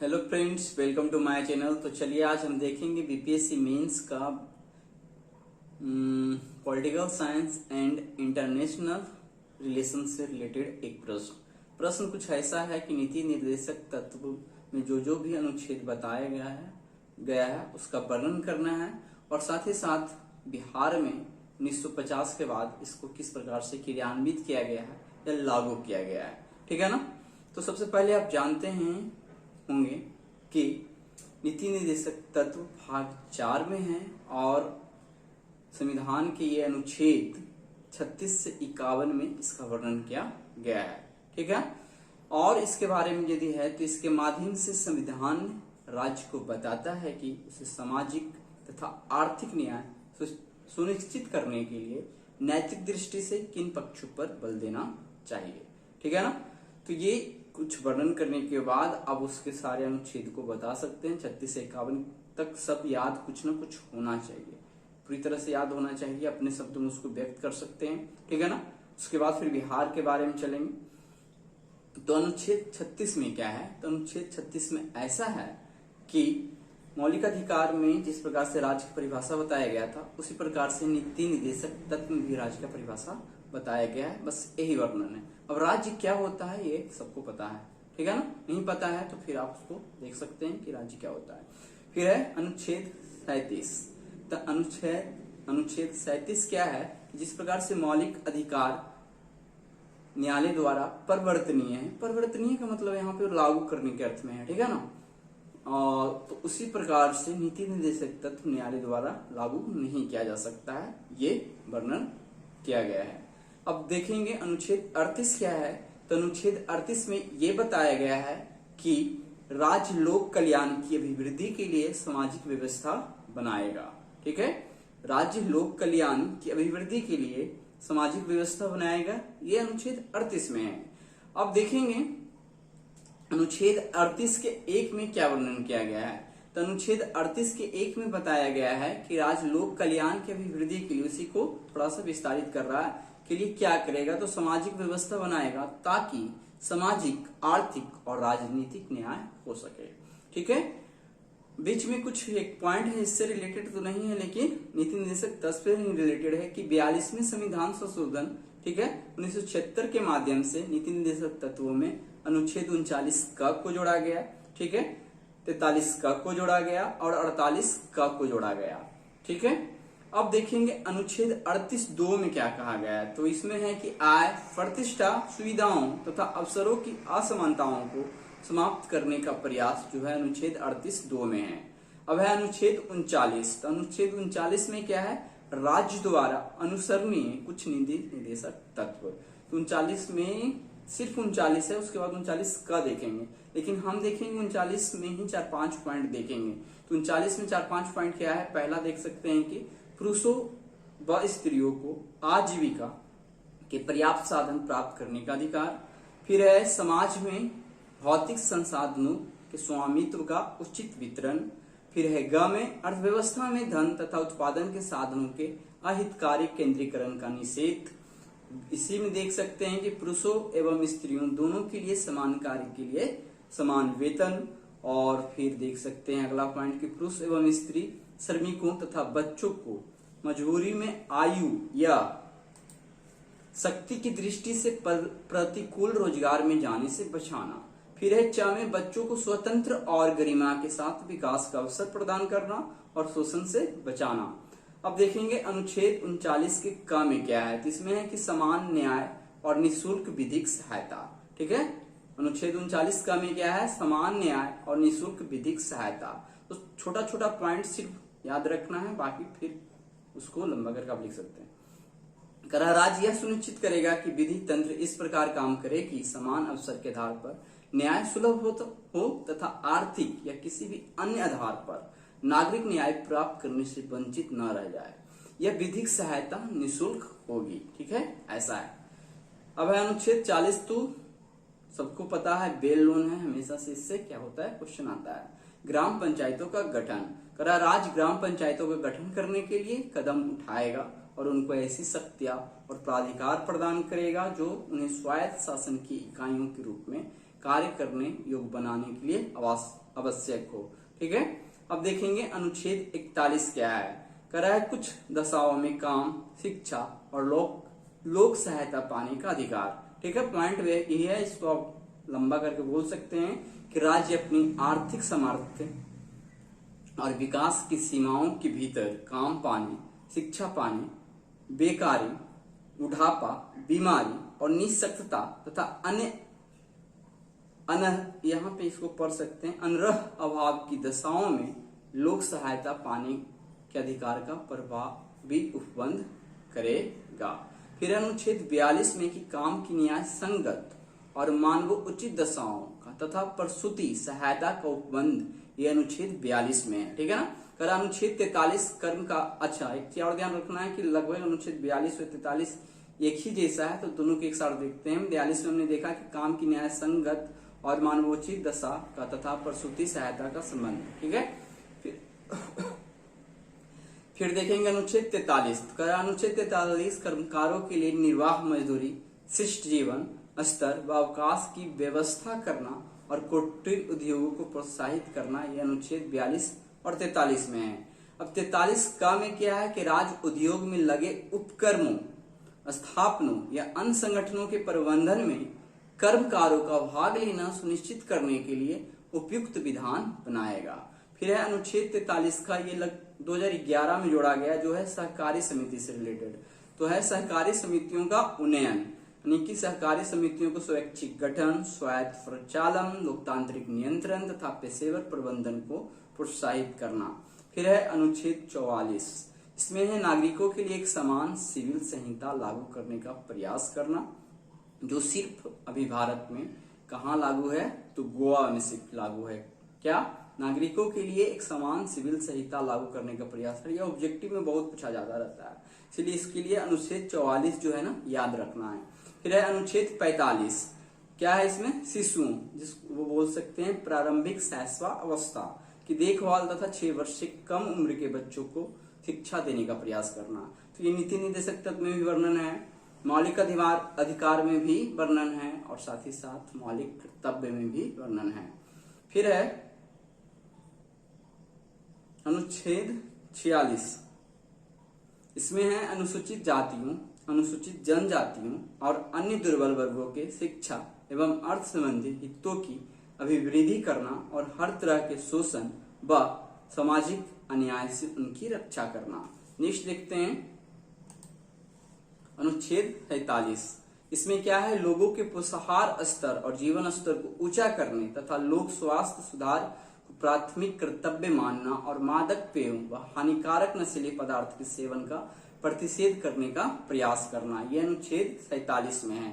Hello friends, welcome to my channel. तो चलिए आज हम देखेंगे बीपीएससी मेंस का political science and international relation से रिलेटेड एक प्रश्न कुछ ऐसा है कि नीति निर्देशक तत्व में जो भी अनुच्छेद बताया गया है उसका वर्णन करना है और साथ ही साथ बिहार में 1950 के बाद इसको किस प्रकार से क्रियान्वित किया गया है या लागू किया गया है। ठीक है ना। तो सबसे पहले आप जानते होंगे कि नीति निर्देशक तत्व भाग 4 में है और संविधान के ये अनुच्छेद 36 से 51 में इसका वर्णन किया गया है। ठीक है। और इसके बारे में यदि है तो इसके माध्यम से संविधान राज्य को बताता है कि उसे सामाजिक तथा आर्थिक न्याय सुनिश्चित करने के लिए नैतिक दृष्टि से किन पक्षों पर बल देना चाहिए। ठीक है ना। तो ये कुछ वर्णन करने के बाद अब उसके सारे अनुच्छेद को बता सकते हैं। 36 से 51 तक सब याद कुछ ना कुछ होना चाहिए, पूरी तरह से याद होना चाहिए, अपने शब्दों में उसको व्यक्त कर सकते हैं। ठीक है ना। उसके बाद फिर बिहार के बारे में चलेंगे। तो अनुच्छेद 36 में क्या है, तो अनुच्छेद 36 में ऐसा है कि मौलिक अधिकार में जिस प्रकार से राज्य की परिभाषा बताया गया था उसी प्रकार से नीति निर्देशक तत्व में भी राज्य का परिभाषा बताया गया है। बस यही वर्णन है। अब राज्य क्या होता है ये सबको पता है। ठीक है ना। नहीं पता है तो फिर आप उसको देख सकते हैं कि राज्य क्या होता है। फिर है अनुच्छेद 37। तो अनुच्छेद 37 क्या है, जिस प्रकार से मौलिक अधिकार न्यायालय द्वारा परिवर्तनीय है। परिवर्तनीय का मतलब यहाँ पे लागू करने के अर्थ में है। ठीक है ना। तो उसी प्रकार से नीति निर्देशक तत्व न्यायालय द्वारा लागू नहीं किया जा सकता है, ये वर्णन किया गया है। अब देखेंगे अनुच्छेद 38 क्या है। तो अनुच्छेद 38 में ये बताया गया है कि राज्य लोक कल्याण की अभिवृद्धि के लिए सामाजिक व्यवस्था बनाएगा। ठीक है। राज्य लोक कल्याण की अभिवृद्धि के लिए सामाजिक व्यवस्था बनाएगा, ये अनुच्छेद 38 में है। अब देखेंगे अनुच्छेद 38 के 1 में क्या वर्णन किया गया है। तो अनुच्छेद 38 के 1 में बताया गया है कि राज्य लोक कल्याण की अभिवृद्धि के लिए, उसी को थोड़ा सा विस्तारित कर रहा है, के लिए क्या करेगा, तो सामाजिक व्यवस्था बनाएगा ताकि सामाजिक, आर्थिक और राजनीतिक न्याय हो सके। ठीक है। बीच में कुछ एक पॉइंट है, इससे रिलेटेड तो नहीं है लेकिन नीति निर्देशक तत्व से रिलेटेड है कि 42वें संविधान संशोधन, ठीक है, 1976 के माध्यम से नीति निर्देशक तत्वों में अनुच्छेद 39 क को जोड़ा गया। ठीक है। 43 क को जोड़ा गया और 48 क को जोड़ा गया। ठीक है। अब देखेंगे अनुच्छेद 38(2) में क्या कहा गया है। तो इसमें है कि आय, प्रतिष्ठा, सुविधाओं तथा अवसरों की असमानताओं को समाप्त करने का प्रयास जो है अनुच्छेद 38(2) में है। अब है अनुच्छेद 39। तो अनुच्छेद 39 में क्या है, राज्य द्वारा अनुसरणीय कुछ नीति निर्देशक तत्व। तो 39 में सिर्फ 39 है, उसके बाद 39 का देखेंगे, लेकिन हम देखेंगे 39 में ही 4-5 पॉइंट देखेंगे। तो 39 में 4-5 पॉइंट क्या है, पहला देख सकते हैं कि पुरुषों व स्त्रियों को आजीविका के पर्याप्त साधन प्राप्त करने का अधिकार। फिर है समाज में भौतिक संसाधनों के स्वामित्व का उचित वितरण। फिर है ग में अर्थव्यवस्था में धन तथा उत्पादन के साधनों के अहितकारी केंद्रीकरण का निषेध। इसी में देख सकते हैं कि पुरुषों एवं स्त्रियों दोनों के लिए समान कार्य के लिए समान वेतन। और फिर देख सकते हैं अगला पॉइंट कि पुरुष एवं स्त्री श्रमिकों तथा बच्चों को मजबूरी में आयु या शक्ति की दृष्टि से प्रतिकूल रोजगार में जाने से बचाना। फिर है च में बच्चों को स्वतंत्र और गरिमा के साथ विकास का अवसर प्रदान करना और शोषण से बचाना। अब देखेंगे अनुच्छेद 39 के क में क्या है। तो इसमें है कि समान न्याय और निःशुल्क विधिक सहायता। ठीक है। अनुच्छेद 39 का में क्या है, समान न्याय और निःशुल्क विधिक सहायता। तो छोटा छोटा पॉइंट सिर्फ याद रखना है, बाकी फिर उसको लंबा करके आप लिख सकते हैं। करा राज्य यह सुनिश्चित करेगा कि विधि तंत्र इस प्रकार काम करे कि समान अवसर के आधार पर न्याय सुलभ हो तथा आर्थिक या किसी भी अन्य आधार पर नागरिक न्याय प्राप्त करने से वंचित न रह जाए। यह विधिक सहायता निःशुल्क होगी। ठीक है, ऐसा है। अब है अनुच्छेद 40। तो सबको पता है बेल लोन है, हमेशा से इससे क्या होता है, क्वेश्चन आता है। ग्राम पंचायतों का गठन करा राज्य ग्राम पंचायतों का गठन करने के लिए कदम उठाएगा और उनको ऐसी शक्तियां और प्राधिकार प्रदान करेगा जो उन्हें स्वायत्त शासन की इकाइयों के रूप में कार्य करने योग्य बनाने के लिए आवश्यक हो। ठीक है, अब देखेंगे अनुच्छेद 41 क्या है। कह रहा है कुछ दशाओं में काम, शिक्षा और लोक सहायता पाने का अधिकार। ठीक है, पॉइंट यही है, इसको आप लंबा करके बोल सकते हैं कि राज्य अपनी आर्थिक सामर्थ्य और विकास की सीमाओं के भीतर काम पाने, शिक्षा पाने, बेकारी, बुढ़ापा, बीमारी और निःशक्तता तथा अन्य यहाँ पे इसको पढ़ सकते हैं, अनरह अभाव की दशाओं में लोक सहायता पाने के अधिकार का प्रभावी उपबंध करेगा। फिर अनुच्छेद 42 में कि काम की न्याय संगत और मानवोचित दशाओं का तथा प्रसूति सहायता का उपबंध, ये अनुच्छेद 42 में है। ठीक है ना। कर अनुच्छेद 43 कर्म का, अच्छा एक चीज और ध्यान रखना है कि लगभग अनुच्छेद 42 और 43 एक ही जैसा है, तो दोनों के एक साथ देखते हैं। 42 में हमने देखा कि काम की न्याय संगत और मानवोचित दशा का तथा प्रसूति सहायता का संबंध। ठीक है, फिर देखेंगे अनुच्छेद 43। अनुच्छेद 43 कर्मकारों के लिए निर्वाह मजदूरी, शिष्ट जीवन स्तर व अवकाश की व्यवस्था करना और कुटीर उद्योगों को प्रोत्साहित करना, यह अनुच्छेद 42 और 43 में है। अब 43 का में क्या है कि राज्य उद्योग में लगे उपक्रमों, स्थापनों या अन्य संगठनों के प्रबंधन में कर्मकारों का भाग लेना सुनिश्चित करने के लिए उपयुक्त विधान बनाएगा। फिर है अनुच्छेद 43 का, ये 2011 में जोड़ा गया, जो है सहकारी समिति से रिलेटेड, तो है सहकारी समितियों का उन्नयन, यानी कि सहकारी समितियों को स्वैच्छिक गठन, स्वायत्त प्रचालन, लोकतांत्रिक नियंत्रण तथा पेशेवर प्रबंधन को प्रोत्साहित करना। फिर है अनुच्छेद 44, इसमें है नागरिकों के लिए एक समान सिविल संहिता लागू करने का प्रयास करना, जो सिर्फ अभी भारत में कहाँ लागू है, तो गोवा में सिर्फ लागू है। क्या, नागरिकों के लिए एक समान सिविल संहिता लागू करने का प्रयास है। यह ऑब्जेक्टिव में बहुत पूछा जाता रहता है, इसलिए इसके लिए अनुच्छेद 44 जो है ना याद रखना है। फिर है अनुच्छेद 45, क्या है इसमें, शिशुओं, जिसको बोल सकते हैं प्रारंभिक शैशव अवस्था की देखभाल तथा 6 वर्ष से कम उम्र के बच्चों को शिक्षा देने का प्रयास करना। तो ये नीति निर्देशक तत्व में भी वर्णन है, मौलिक अधिकार में भी वर्णन है और साथ ही साथ मौलिक कर्तव्य में भी वर्णन है। फिर है अनुच्छेद 46, इसमें है अनुसूचित जातियों, अनुसूचित जनजातियों और अन्य दुर्बल वर्गों के शिक्षा एवं अर्थ संबंधी हितों की अभिवृद्धि करना और हर तरह के शोषण व सामाजिक अन्याय से उनकी रक्षा करना। नेक्स्ट देखते हैं अनुच्छेद 47, इसमें क्या है, लोगों के पोषाहार स्तर और जीवन स्तर को ऊंचा करने तथा लोक स्वास्थ्य सुधार को प्राथमिक कर्तव्य मानना और मादक पेयों व हानिकारक नशीले पदार्थ के सेवन का प्रतिषेध करने का प्रयास करना, यह अनुच्छेद 47 में है।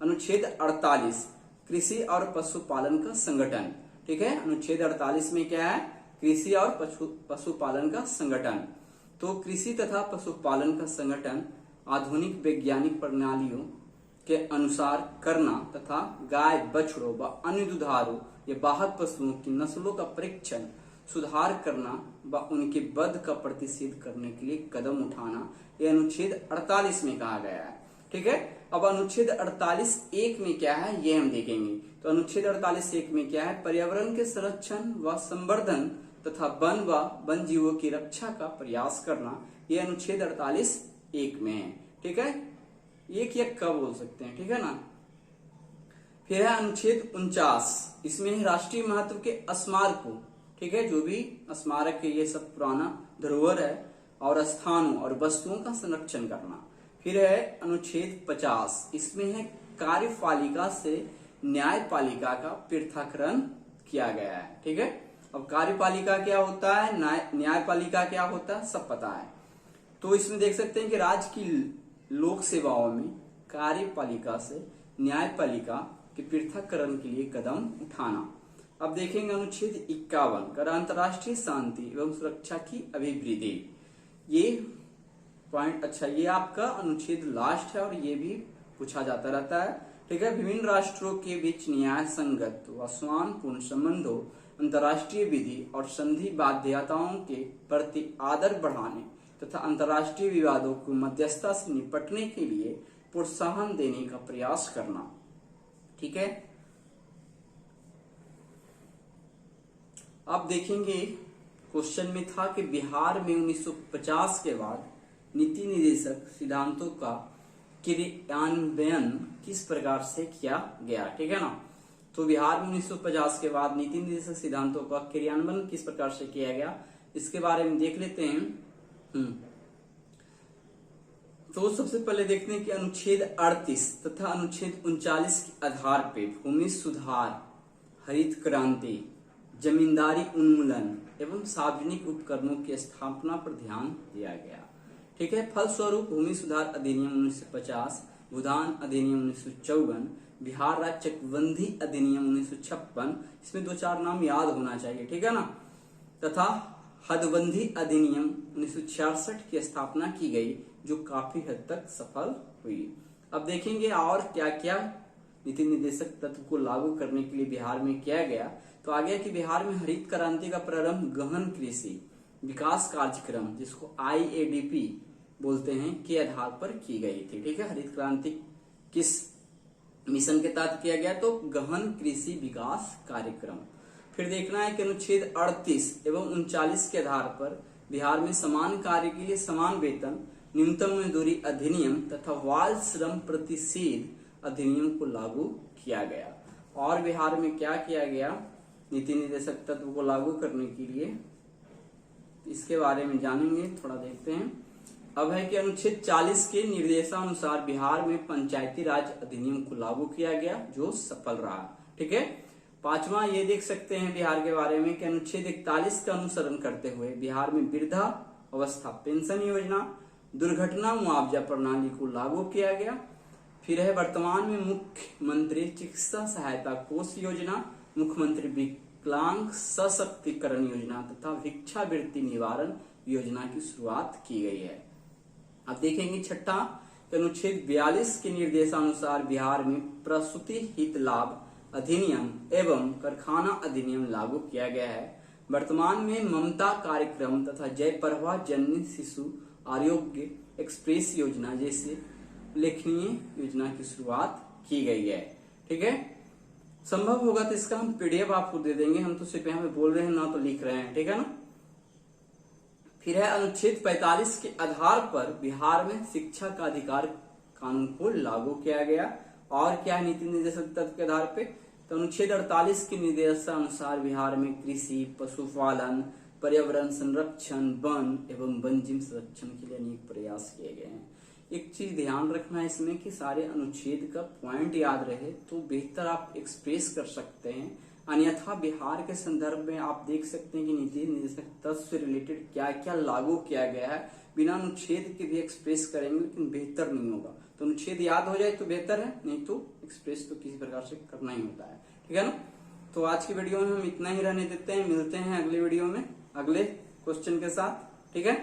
अनुच्छेद 48, कृषि और पशुपालन का संगठन। ठीक है, अनुच्छेद 48 में क्या है, कृषि और पशुपालन का संगठन। तो कृषि तथा पशुपालन का संगठन आधुनिक वैज्ञानिक प्रणालियों के अनुसार करना तथा गाय, बछड़ों व अन्य दुधारू या बाहक पशुओं की नस्लों का परीक्षण, सुधार करना व उनके वध का प्रतिषेध करने के लिए कदम उठाना, यह अनुच्छेद 48 में कहा गया है। ठीक है, अब अनुच्छेद 48(1) में क्या है ये हम देखेंगे। तो अनुच्छेद 48(1) में क्या है, पर्यावरण के संरक्षण व संवर्धन तथा वन व वन जीवों की रक्षा का प्रयास करना, यह अनुच्छेद 48(1) में है। ठीक है, एक या क बोल सकते हैं। ठीक है ना। फिर है अनुच्छेद 49, इसमें राष्ट्रीय महत्व के स्मारकों, ठीक है, जो भी स्मारक है ये सब पुराना धरोहर है, और स्थानों और वस्तुओं का संरक्षण करना। फिर है अनुच्छेद 50, इसमें है कार्यपालिका से न्यायपालिका का पृथककरण किया गया है। ठीक है, अब कार्यपालिका क्या होता है, न्यायपालिका क्या होता है, सब पता है। तो इसमें देख सकते हैं कि राज्य की लोक सेवाओं में कार्यपालिका से न्यायपालिका के पृथककरण के लिए कदम उठाना। अब देखेंगे अनुच्छेद 51, कर अंतर्राष्ट्रीय शांति एवं सुरक्षा की अभिवृद्धि। ये पॉइंट, अच्छा ये आपका अनुच्छेद लास्ट है और ये भी पूछा जाता रहता है। ठीक है, विभिन्न राष्ट्रों के बीच न्याय संगत व सम्मानपूर्ण संबंधों, अंतर्राष्ट्रीय विधि और संधि बाध्यताओं के प्रति आदर बढ़ाने तथा अंतर्राष्ट्रीय विवादों को मध्यस्थता से निपटने के लिए प्रोत्साहन देने का प्रयास करना। ठीक है, अब देखेंगे क्वेश्चन में था कि बिहार में 1950 के बाद नीति निर्देशक सिद्धांतों का क्रियान्वयन किस प्रकार से किया गया, ठीक है ना। तो बिहार में 1950 के बाद नीति निर्देशक सिद्धांतों का क्रियान्वयन किस प्रकार से किया गया, इसके बारे में देख लेते हैं। तो सबसे पहले देखते हैं कि अनुच्छेद 38 तथा अनुच्छेद 39 के आधार पर भूमि सुधार, हरित क्रांति, जमींदारी उन्मूलन एवं सार्वजनिक उपकरणों की स्थापना पर ध्यान दिया गया, ठीक है। फलस्वरूप भूमि सुधार अधिनियम 1950, भूदान अधिनियम 1954, बिहार राज्य चकबंदी अधिनियम 1956, इसमें 2-4 नाम याद होना चाहिए, ठीक है ना, तथा हदबंदी अधिनियम 1966 की स्थापना की गई, जो काफी हद तक सफल हुई। अब देखेंगे और क्या क्या नीति निर्देशक तत्व को लागू करने के लिए बिहार में किया गया। तो आ गया कि बिहार में हरित क्रांति का प्रारंभ गहन कृषि विकास कार्यक्रम, जिसको IADP बोलते हैं, के आधार पर की गई थी, ठीक है। हरित क्रांति किस मिशन के तहत किया गया, तो गहन कृषि विकास कार्यक्रम। फिर देखना है कि अनुच्छेद 38 एवं 39 के आधार पर बिहार में समान कार्य के लिए समान वेतन, न्यूनतम मजदूरी अधिनियम तथा बाल श्रम प्रतिषेध अधिनियम को लागू किया गया। और बिहार में क्या किया गया नीति निर्देशक तत्व को लागू करने के लिए, इसके बारे में जानेंगे, थोड़ा देखते हैं। अब है कि अनुच्छेद 40 के निर्देशानुसार बिहार में पंचायती राज अधिनियम को लागू किया गया, जो सफल रहा, ठीक है। 5वां ये देख सकते हैं बिहार के बारे में कि अनुच्छेद 41 का अनुसरण करते हुए बिहार में वृद्धा अवस्था पेंशन योजना, दुर्घटना मुआवजा प्रणाली को लागू किया गया। फिर है वर्तमान में मुख्यमंत्री चिकित्सा सहायता कोष योजना, मुख्यमंत्री विकलांग सशक्तिकरण योजना तथा भिक्षावृत्ति निवारण योजना की शुरुआत की गई है। अब देखेंगे 6ठा अनुच्छेद 42 के निर्देशानुसार बिहार में प्रसूति हित लाभ अधिनियम एवं कारखाना अधिनियम लागू किया गया है। वर्तमान में ममता कार्यक्रम तथा जयप्रभा जननी शिशु आरोग्य एक्सप्रेस योजना जैसे उल्लेखनीय योजना की शुरुआत की गई है, ठीक है। संभव होगा तो इसका हम PDF आपको दे देंगे, हम तो सिर्फ यहाँ पे बोल रहे हैं ना तो लिख रहे हैं, ठीक है ना। फिर है अनुच्छेद 45 के आधार पर बिहार में शिक्षा का अधिकार कानून को लागू किया गया। और क्या नीति निर्देशक तत्व के आधार पे, तो अनुच्छेद 48 के निर्देशानुसार बिहार में कृषि, पशुपालन, पर्यावरण संरक्षण, वन एवं वन्यजीव संरक्षण के लिए अनेक प्रयास किए गए हैं। एक चीज ध्यान रखना है इसमें कि सारे अनुच्छेद का पॉइंट याद रहे तो बेहतर आप एक्सप्रेस कर सकते हैं। अन्यथा बिहार के संदर्भ में आप देख सकते हैं कि नीति निर्देशक तत्व से रिलेटेड क्या क्या लागू किया गया है, बिना अनुच्छेद के भी एक्सप्रेस करेंगे लेकिन बेहतर नहीं होगा। तो अनुच्छेद याद हो जाए तो बेहतर है, नहीं तो एक्सप्रेस तो किसी प्रकार से करना ही होता है, ठीक है ना। तो आज की वीडियो में हम इतना ही रहने देते हैं, मिलते हैं अगले वीडियो में अगले क्वेश्चन के साथ, ठीक है।